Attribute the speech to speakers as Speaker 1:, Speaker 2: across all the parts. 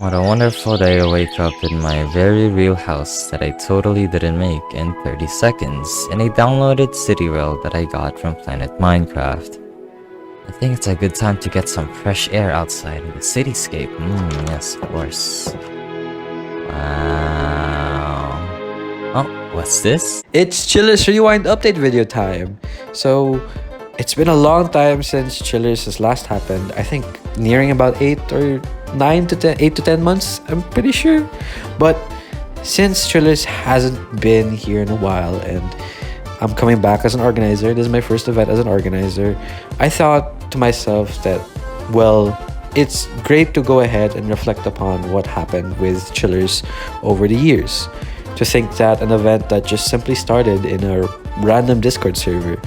Speaker 1: What a wonderful day to wake up in my very real house that I totally didn't make in 30 seconds in a downloaded city world that I got from Planet Minecraft. I think it's a good time to get some fresh air outside in the cityscape. Yes, of course. Wow. Oh, what's this?
Speaker 2: It's Chillars Rewind update video time. So, it's been a long time since Chillars has last happened. I think nearing about 8 to 10 months, I'm pretty sure. But since Chillars hasn't been here in a while and I'm coming back as an organizer, this is my first event as an organizer, I thought to myself that, well, it's great to go ahead and reflect upon what happened with Chillars over the years. To think that an event that just simply started in a random Discord server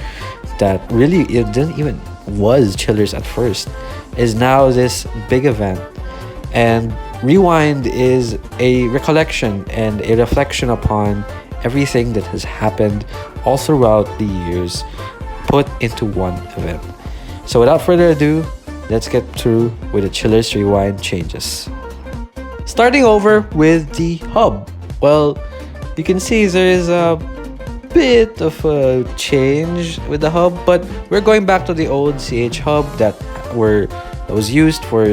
Speaker 2: that really it didn't even was Chillars at first is now this big event. And Rewind is a recollection and a reflection upon everything that has happened all throughout the years put into one event. So without further ado, let's get through with the Chillars Rewind changes. Starting over with the hub. Well, you can see there is a bit of a change with the hub, but we're going back to the old CH hub that was used for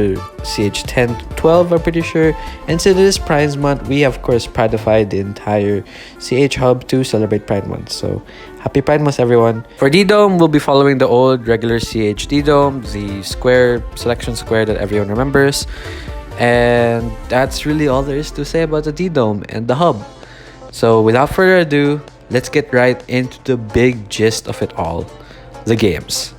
Speaker 2: CH 10 to 12, I'm pretty sure. And since it is Pride Month, we of course prideified the entire CH hub to celebrate Pride Month. So happy Pride Month, everyone. For D-Dome, we'll be following the old regular CH D-Dome, the square selection square that everyone remembers. And that's really all there is to say about the D-Dome and the hub. So without further ado, let's get right into the big gist of it all, the games.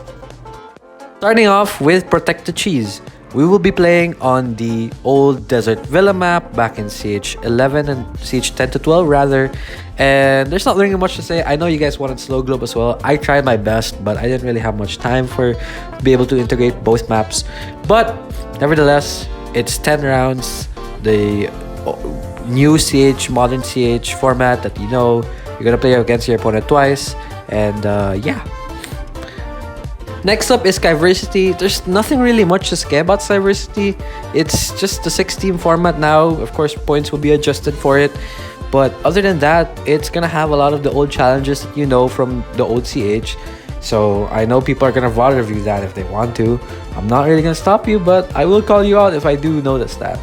Speaker 2: Starting off with Protect the Cheese. We will be playing on the old Desert Villa map back in CH 11 and CH 10 to 12 rather. And there's not really much to say. I know you guys wanted Slow Globe as well. I tried my best, but I didn't really have much time to be able to integrate both maps. But nevertheless, it's 10 rounds. The new CH, modern CH format that you know. You're gonna play against your opponent twice, and yeah. Next up is Skyversity. There's nothing really much to say about Skyversity. It's just the 6-team format now. Of course, points will be adjusted for it. But other than that, it's gonna have a lot of the old challenges that you know from the old CH. So I know people are gonna VOD review that if they want to. I'm not really gonna stop you, but I will call you out if I do notice that.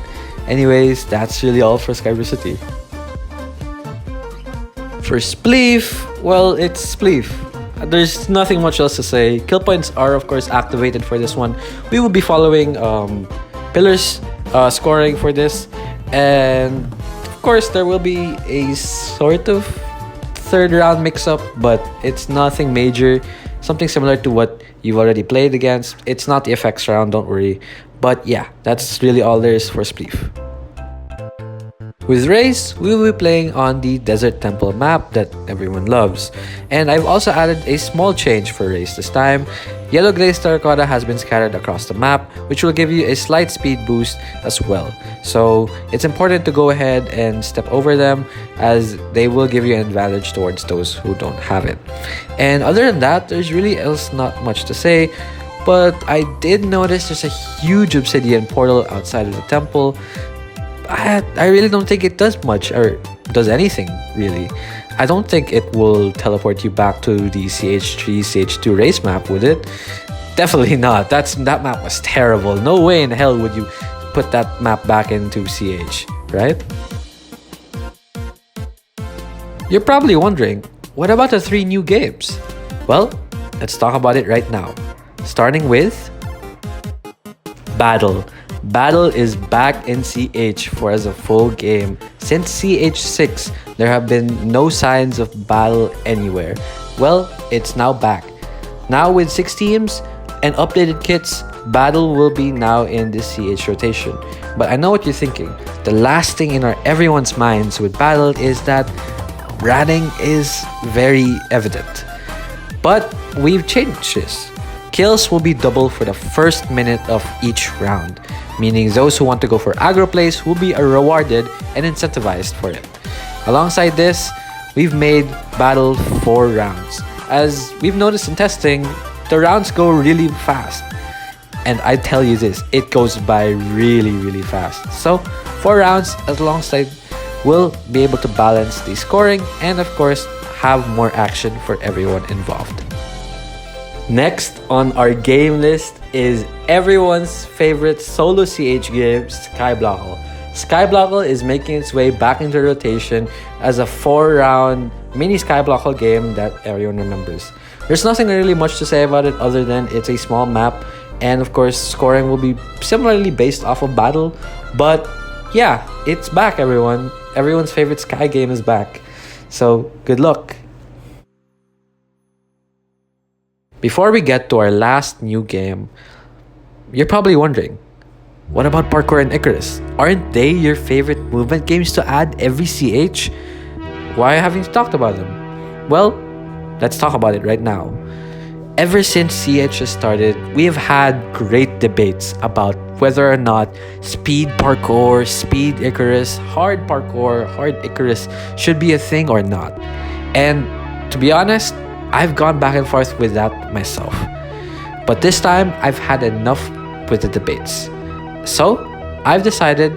Speaker 2: Anyways, that's really all for Skyversity. For Spleef, well, it's Spleef. There's nothing much else to say. Kill points are, of course, activated for this one. We will be following pillars scoring for this. And, of course, there will be a sort of third round mix-up, but it's nothing major. Something similar to what you've already played against. It's not the effects round, don't worry. But yeah, that's really all there is for Spleef. With Race, we will be playing on the Desert Temple map that everyone loves. And I've also added a small change for Race this time. Yellow Glaze Terracotta has been scattered across the map, which will give you a slight speed boost as well. So it's important to go ahead and step over them, as they will give you an advantage towards those who don't have it. And other than that, there's really else not much to say. But I did notice there's a huge obsidian portal outside of the temple. I really don't think it does much or does anything really. I don't think it will teleport you back to the CH3, CH2 race map, would it? Definitely not. That map was terrible. No way in hell would you put that map back into CH, right? You're probably wondering, what about the 3 new games? Well, let's talk about it right now. Starting with Battle. Battle is back in CH for as a full game. Since CH6, there have been no signs of Battle anywhere. Well, it's now back. Now with 6 teams and updated kits, Battle will be now in the CH rotation. But I know what you're thinking. The last thing in everyone's minds with Battle is that ratting is very evident. But we've changed this. Kills will be double for the first minute of each round, meaning those who want to go for aggro plays will be rewarded and incentivized for it. Alongside this, we've made Battle 4 rounds. As we've noticed in testing, the rounds go really fast. And I tell you this, it goes by really fast. So 4 rounds alongside will be able to balance the scoring and of course have more action for everyone involved. Next on our game list is everyone's favorite solo CH game, Skyblockle. Skyblockle is making its way back into rotation as a 4-round mini Skyblockle game that everyone remembers. There's nothing really much to say about it other than it's a small map, and of course scoring will be similarly based off of battle. But yeah, it's back, everyone. Everyone's favorite Sky game is back. So good luck. Before we get to our last new game, you're probably wondering, what about Parkour and Icarus? Aren't they your favorite movement games to add every CH? Why haven't you talked about them? Well, let's talk about it right now. Ever since CH has started, we have had great debates about whether or not speed parkour, speed Icarus, hard parkour, hard Icarus should be a thing or not. And to be honest, I've gone back and forth with that myself. But this time, I've had enough with the debates. So, I've decided,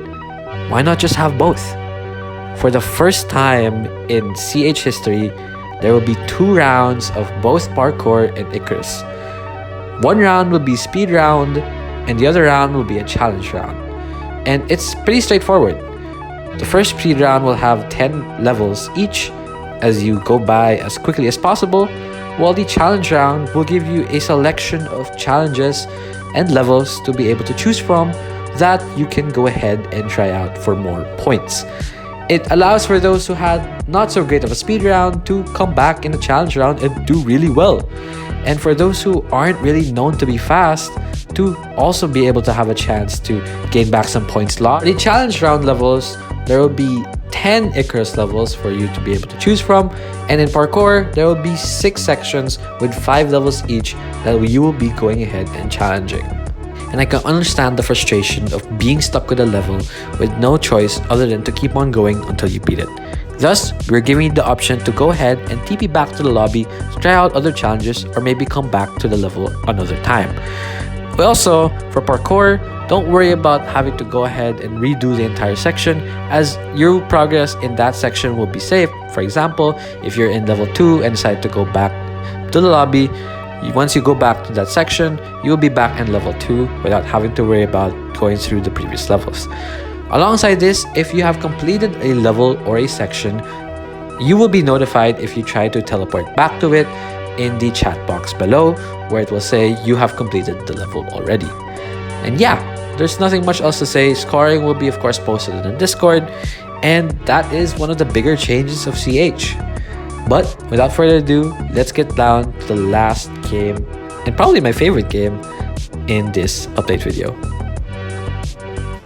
Speaker 2: why not just have both? For the first time in CH history, there will be 2 rounds of both parkour and Icarus. 1 round will be speed round, and the other round will be a challenge round. And it's pretty straightforward. The first speed round will have 10 levels each as you go by as quickly as possible, while the challenge round will give you a selection of challenges and levels to be able to choose from that you can go ahead and try out for more points. It allows for those who had not so great of a speed round to come back in the challenge round and do really well. And for those who aren't really known to be fast, to also be able to have a chance to gain back some points lost. The challenge round levels, there will be 10 Icarus levels for you to be able to choose from, and in parkour there will be 6 sections with 5 levels each that you will be going ahead and challenging. And I can understand the frustration of being stuck with a level with no choice other than to keep on going until you beat it. Thus, we're giving you the option to go ahead and TP back to the lobby to try out other challenges or maybe come back to the level another time. Also, for parkour, don't worry about having to go ahead and redo the entire section, as your progress in that section will be safe. For example, if you're in level 2 and decide to go back to the lobby, once you go back to that section, you'll be back in level 2 without having to worry about going through the previous levels. Alongside this, if you have completed a level or a section, you will be notified if you try to teleport back to it in the chat box below, where it will say you have completed the level already. And yeah, there's nothing much else to say. Scoring will be of course posted in the Discord, and that is one of the bigger changes of CH. But without further ado, let's get down to the last game, and probably my favorite game in this update video.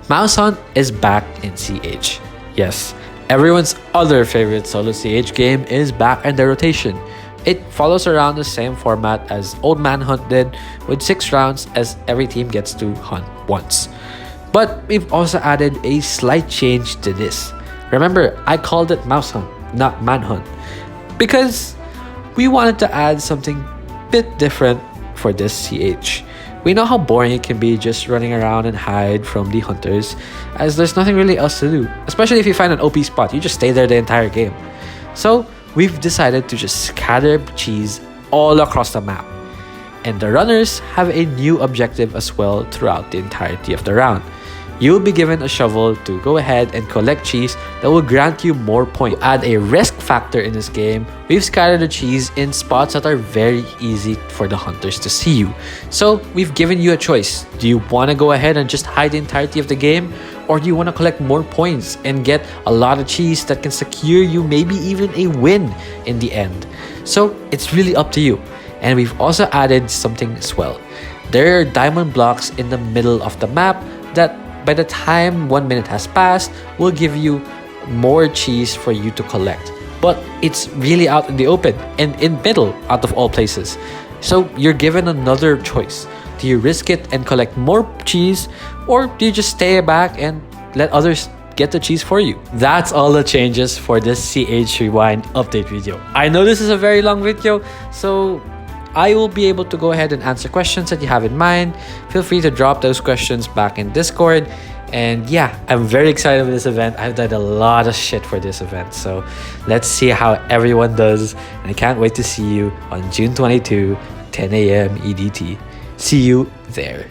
Speaker 2: Mouse Hunt is back in CH. Yes, everyone's other favorite solo CH game is back in the rotation. It follows around the same format as Old Man Hunt did, with 6 rounds as every team gets to hunt once. But we've also added a slight change to this. Remember, I called it Mouse Hunt, not Manhunt, because we wanted to add something a bit different for this CH. We know how boring it can be just running around and hide from the hunters, as there's nothing really else to do. Especially if you find an OP spot, you just stay there the entire game. So we've decided to just scatter cheese all across the map. And the runners have a new objective as well throughout the entirety of the round. You'll be given a shovel to go ahead and collect cheese that will grant you more points. To add a risk factor in this game, we've scattered the cheese in spots that are very easy for the hunters to see you. So we've given you a choice. Do you want to go ahead and just hide the entirety of the game? Or do you want to collect more points and get a lot of cheese that can secure you maybe even a win in the end? So it's really up to you. And we've also added something as well. There are diamond blocks in the middle of the map that by the time 1 minute has passed, will give you more cheese for you to collect. But it's really out in the open and in middle out of all places. So you're given another choice. Do you risk it and collect more cheese, or do you just stay back and let others get the cheese for you? That's all the changes for this CH Rewind update video. I know this is a very long video, so I will be able to go ahead and answer questions that you have in mind. Feel free to drop those questions back in Discord. And yeah, I'm very excited for this event. I've done a lot of shit for this event. So let's see how everyone does. And I can't wait to see you on June 22, 10 a.m. EDT. See you there.